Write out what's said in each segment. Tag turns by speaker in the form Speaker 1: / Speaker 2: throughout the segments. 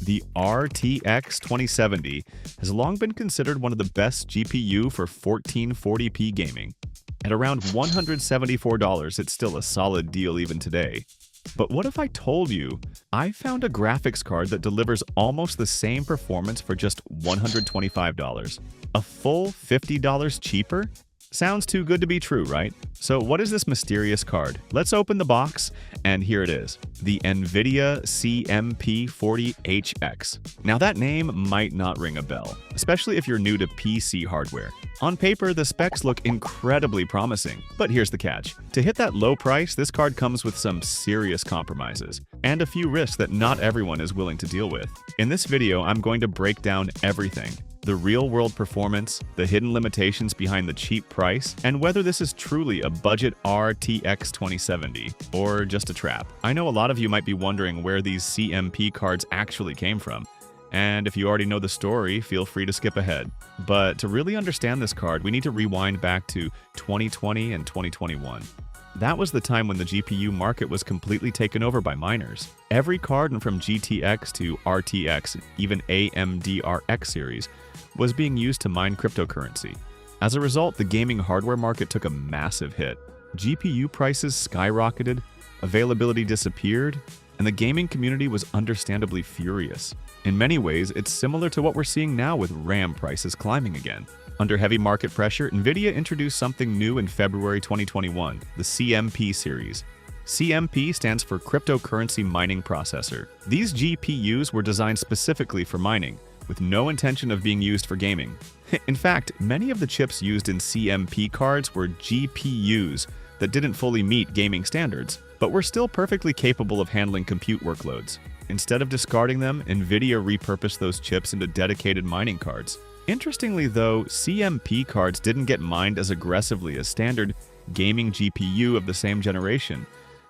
Speaker 1: The RTX 2070 has long been considered one of the best GPU for 1440p gaming. At around $174, it's still a solid deal even today. But what if I told you I found a graphics card that delivers almost the same performance for just $125? A full $50 cheaper? Sounds too good to be true, right? So what is this mysterious card? Let's open the box, and here it is. The NVIDIA CMP40HX. Now that name might not ring a bell, especially if you're new to PC hardware. On paper, the specs look incredibly promising, but here's the catch. To hit that low price, this card comes with some serious compromises, and a few risks that not everyone is willing to deal with. In this video, I'm going to break down everything. The real-world performance, the hidden limitations behind the cheap price, and whether this is truly a budget RTX 2070 or just a trap. I know a lot of you might be wondering where these CMP cards actually came from, and if you already know the story, feel free to skip ahead. But to really understand this card, we need to rewind back to 2020 and 2021. That was the time when the GPU market was completely taken over by miners. Every card from GTX to RTX, even AMD RX series, was being used to mine cryptocurrency. As a result, the gaming hardware market took a massive hit. GPU prices skyrocketed, availability disappeared, and the gaming community was understandably furious. In many ways, it's similar to what we're seeing now with RAM prices climbing again. Under heavy market pressure, NVIDIA introduced something new in February 2021, the CMP series. CMP stands for Cryptocurrency Mining Processor. These GPUs were designed specifically for mining, with no intention of being used for gaming. In fact, many of the chips used in CMP cards were GPUs that didn't fully meet gaming standards, but were still perfectly capable of handling compute workloads. Instead of discarding them, NVIDIA repurposed those chips into dedicated mining cards. Interestingly though, CMP cards didn't get mined as aggressively as standard gaming GPU of the same generation,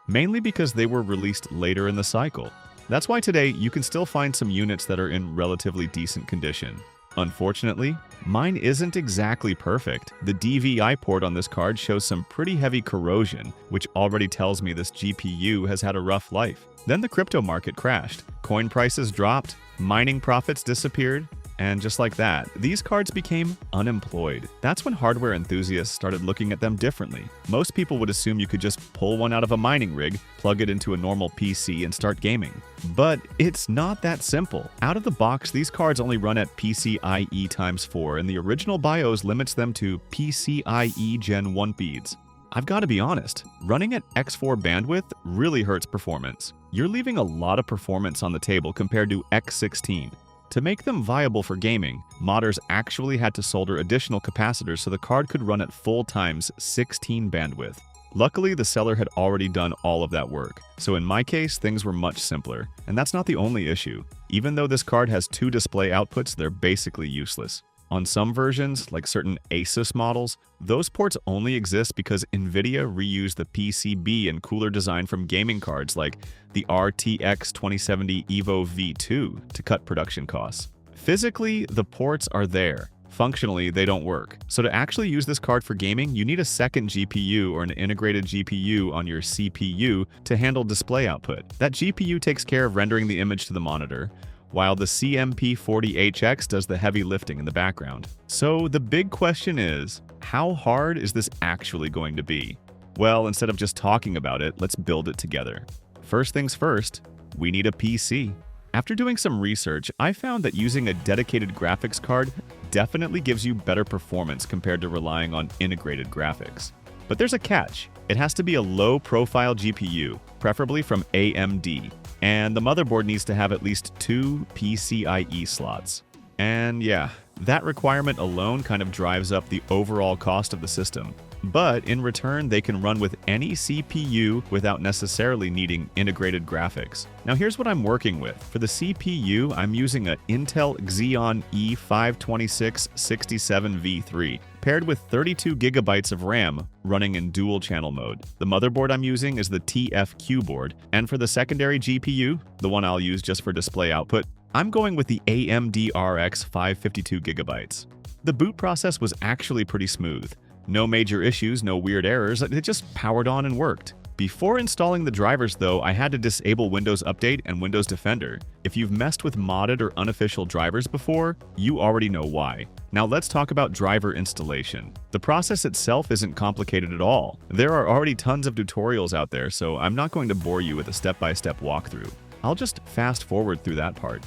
Speaker 1: mainly because they were released later in the cycle. That's why today you can still find some units that are in relatively decent condition. Unfortunately, mine isn't exactly perfect. The DVI port on this card shows some pretty heavy corrosion, which already tells me this GPU has had a rough life. Then the crypto market crashed, coin prices dropped, mining profits disappeared, and just like that, these cards became unemployed. That's when hardware enthusiasts started looking at them differently. Most people would assume you could just pull one out of a mining rig, plug it into a normal PC, and start gaming. But it's not that simple. Out of the box, these cards only run at PCIe x4, and the original BIOS limits them to PCIe Gen 1 speeds. I've got to be honest, running at X4 bandwidth really hurts performance. You're leaving a lot of performance on the table compared to X16. To make them viable for gaming, modders actually had to solder additional capacitors so the card could run at full times 16 bandwidth. Luckily, the seller had already done all of that work, so in my case, things were much simpler. And that's not the only issue. Even though this card has two display outputs, they're basically useless. On some versions, like certain Asus models, those ports only exist because NVIDIA reused the PCB and cooler design from gaming cards like the RTX 2070 EVO V2 to cut production costs. Physically, the ports are there. Functionally, they don't work. So to actually use this card for gaming, you need a second GPU or an integrated GPU on your CPU to handle display output. That GPU takes care of rendering the image to the monitor, while the CMP40HX does the heavy lifting in the background. So the big question is, how hard is this actually going to be? Well, instead of just talking about it, let's build it together. First things first, we need a PC. After doing some research, I found that using a dedicated graphics card definitely gives you better performance compared to relying on integrated graphics. But there's a catch. It has to be a low-profile GPU, preferably from AMD. And the motherboard needs to have at least 2 PCIe slots. And yeah, that requirement alone kind of drives up the overall cost of the system. But in return, they can run with any CPU without necessarily needing integrated graphics. Now here's what I'm working with. For the CPU, I'm using an Intel Xeon E52667V3, paired with 32 gigabytes of RAM running in dual channel mode. The motherboard I'm using is the TFQ board, and for the secondary GPU, the one I'll use just for display output, I'm going with the AMD RX 552 gigabytes. The boot process was actually pretty smooth. No major issues, no weird errors, it just powered on and worked. Before installing the drivers though, I had to disable Windows Update and Windows Defender. If you've messed with modded or unofficial drivers before, you already know why. Now let's talk about driver installation. The process itself isn't complicated at all. There are already tons of tutorials out there, so I'm not going to bore you with a step-by-step walkthrough. I'll just fast forward through that part.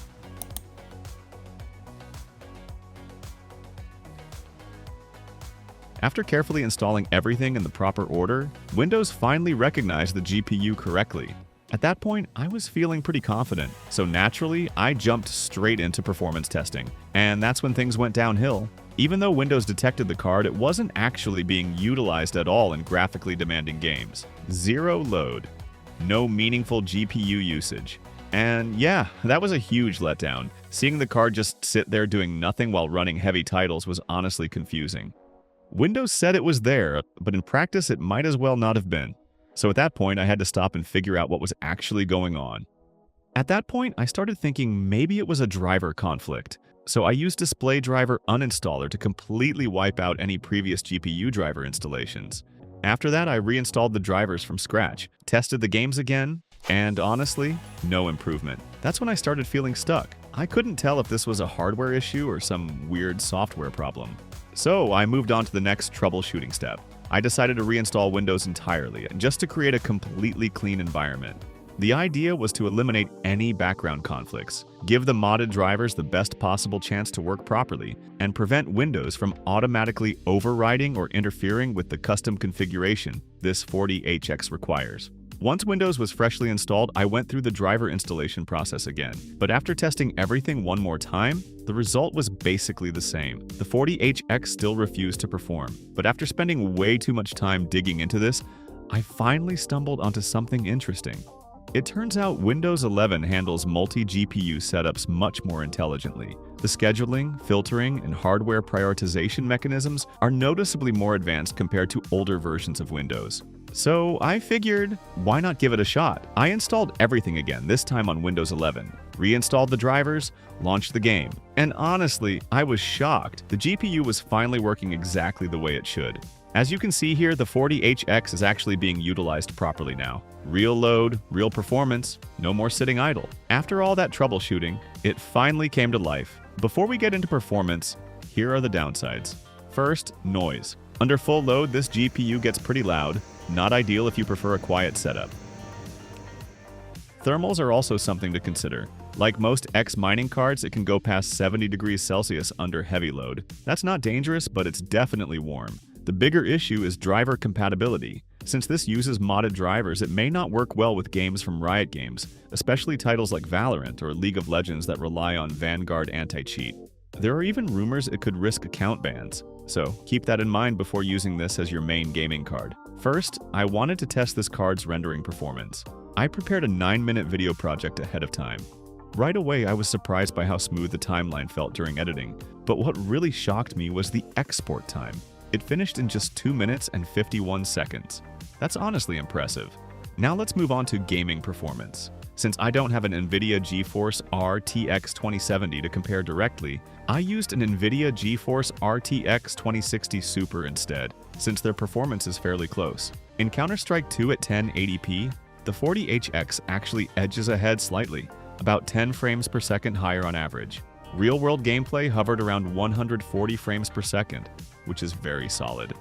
Speaker 1: After carefully installing everything in the proper order, Windows finally recognized the GPU correctly. At that point, I was feeling pretty confident, so naturally, I jumped straight into performance testing. And that's when things went downhill. Even though Windows detected the card, it wasn't actually being utilized at all in graphically demanding games. Zero load. No meaningful GPU usage. And yeah, that was a huge letdown. Seeing the card just sit there doing nothing while running heavy titles was honestly confusing. Windows said it was there, but in practice it might as well not have been. So at that point, I had to stop and figure out what was actually going on. At that point, I started thinking maybe it was a driver conflict. So I used Display Driver Uninstaller to completely wipe out any previous GPU driver installations. After that, I reinstalled the drivers from scratch, tested the games again, and honestly, no improvement. That's when I started feeling stuck. I couldn't tell if this was a hardware issue or some weird software problem. So I moved on to the next troubleshooting step. I decided to reinstall Windows entirely, just to create a completely clean environment. The idea was to eliminate any background conflicts, give the modded drivers the best possible chance to work properly, and prevent Windows from automatically overriding or interfering with the custom configuration this 40HX requires. Once Windows was freshly installed, I went through the driver installation process again. But after testing everything one more time, the result was basically the same. The 40HX still refused to perform. But after spending way too much time digging into this, I finally stumbled onto something interesting. It turns out Windows 11 handles multi-GPU setups much more intelligently. The scheduling, filtering, and hardware prioritization mechanisms are noticeably more advanced compared to older versions of Windows. So I figured, why not give it a shot? I installed everything again, this time on Windows 11, reinstalled the drivers, launched the game. And honestly, I was shocked. The GPU was finally working exactly the way it should. As you can see here, the 40HX is actually being utilized properly now. Real load, real performance, no more sitting idle. After all that troubleshooting, it finally came to life. Before we get into performance, here are the downsides. First, noise. Under full load, this GPU gets pretty loud. Not ideal if you prefer a quiet setup. Thermals are also something to consider. Like most X mining cards, it can go past 70 degrees Celsius under heavy load. That's not dangerous, but it's definitely warm. The bigger issue is driver compatibility. Since this uses modded drivers, it may not work well with games from Riot Games, especially titles like Valorant or League of Legends that rely on Vanguard anti-cheat. There are even rumors it could risk account bans, so keep that in mind before using this as your main gaming card. First, I wanted to test this card's rendering performance. I prepared a 9-minute video project ahead of time. Right away, I was surprised by how smooth the timeline felt during editing, but what really shocked me was the export time. It finished in just 2 minutes and 51 seconds. That's honestly impressive. Now let's move on to gaming performance. Since I don't have an NVIDIA GeForce RTX 2070 to compare directly, I used an NVIDIA GeForce RTX 2060 Super instead, since their performance is fairly close. In Counter-Strike 2 at 1080p, the 40HX actually edges ahead slightly, about 10 frames per second higher on average. Real-world gameplay hovered around 140 frames per second, which is very solid.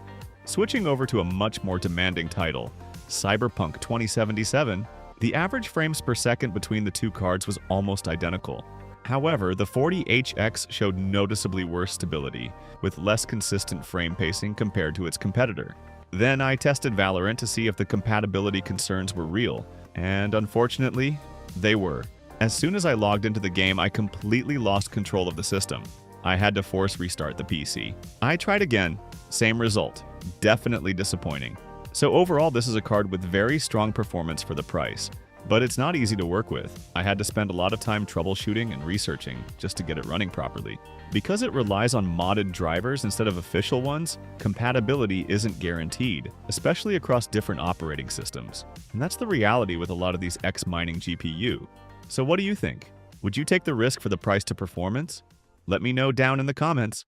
Speaker 1: Switching over to a much more demanding title, Cyberpunk 2077, the average frames per second between the two cards was almost identical. However, the 40HX showed noticeably worse stability, with less consistent frame pacing compared to its competitor. Then I tested Valorant to see if the compatibility concerns were real, and unfortunately, they were. As soon as I logged into the game, I completely lost control of the system. I had to force restart the PC. I tried again, same result. Definitely disappointing. So overall, this is a card with very strong performance for the price, but it's not easy to work with. I had to spend a lot of time troubleshooting and researching just to get it running properly. Because it relies on modded drivers instead of official ones, compatibility isn't guaranteed, especially across different operating systems. And that's the reality with a lot of these X mining GPU. So what do you think? Would you take the risk for the price to performance? Let me know down in the comments.